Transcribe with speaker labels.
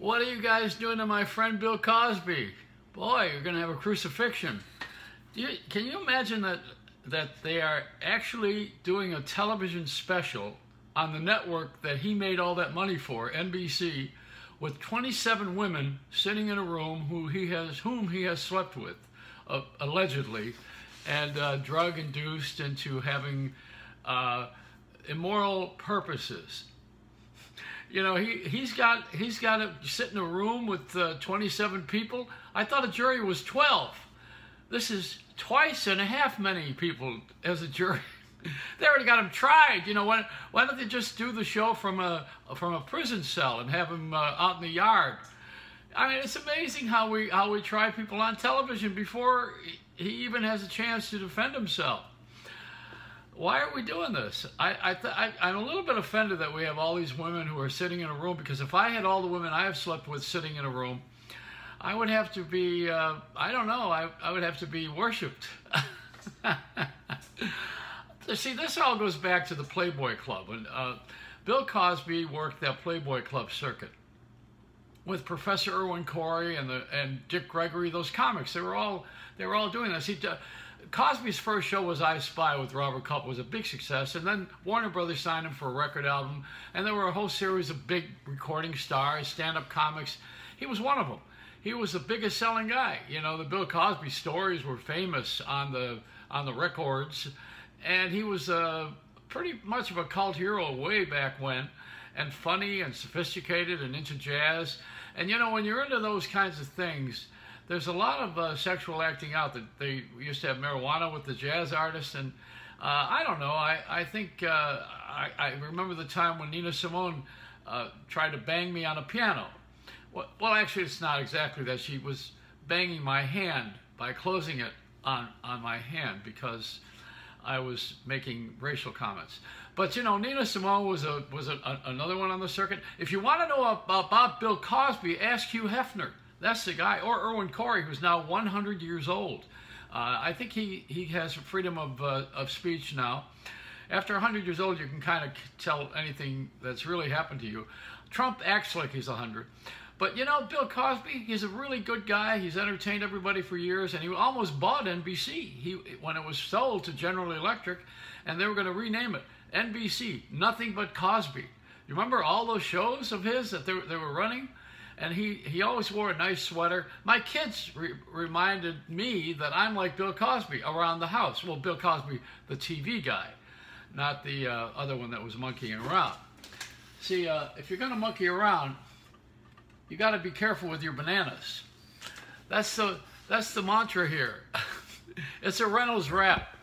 Speaker 1: What are you guys doing to my friend Bill Cosby? Boy, you're going to have a crucifixion. Can you imagine that they are actually doing a television special on the network that he made all that money for, NBC, with 27 women sitting in a room whom he has slept with, allegedly, and drug-induced into having immoral purposes. You know, he's got to sit in a room with 27 people. I thought a jury was 12. This is twice and a half many people as a jury. They already got him tried. You know, why don't they just do the show from a prison cell and have him out in the yard? I mean, it's amazing how we try people on television before he even has a chance to defend himself. Why are we doing this? I'm a little bit offended that we have all these women who are sitting in a room, because if I had all the women I have slept with sitting in a room, I would have to be, I don't know, I would have to be worshipped. See, this all goes back to the Playboy Club. And Bill Cosby worked that Playboy Club circuit with Professor Irwin Corey and Dick Gregory, those comics. They were all doing this. Cosby's first show was I Spy with Robert Culp. It was a big success, and then Warner Brothers signed him for a record album, and there were a whole series of big recording stars, stand-up comics. He was one of them. He was the biggest selling guy. You know, the Bill Cosby stories were famous on the records, and he was pretty much of a cult hero way back when, and funny and sophisticated and into jazz. And you know, when you're into those kinds of things, there's a lot of sexual acting out. That they used to have marijuana with the jazz artists, and I don't know. I think I remember the time when Nina Simone tried to bang me on a piano. Well, actually, it's not exactly that. She was banging my hand by closing it on my hand because I was making racial comments. But you know, Nina Simone was another one on the circuit. If you want to know about Bill Cosby, ask Hugh Hefner. That's the guy, or Irwin Corey, who's now 100 years old. I think he has freedom of speech now. After 100 years old, you can kind of tell anything that's really happened to you. Trump acts like he's 100. But you know, Bill Cosby, he's a really good guy. He's entertained everybody for years, and he almost bought NBC when it was sold to General Electric, and they were going to rename it NBC, Nothing But Cosby. You remember all those shows of his that they were running? And he always wore a nice sweater. My kids reminded me that I'm like Bill Cosby around the house. Well, Bill Cosby, the TV guy, not the other one that was monkeying around. See, if you're going to monkey around, you got to be careful with your bananas. That's the mantra here. It's a Reynolds rap.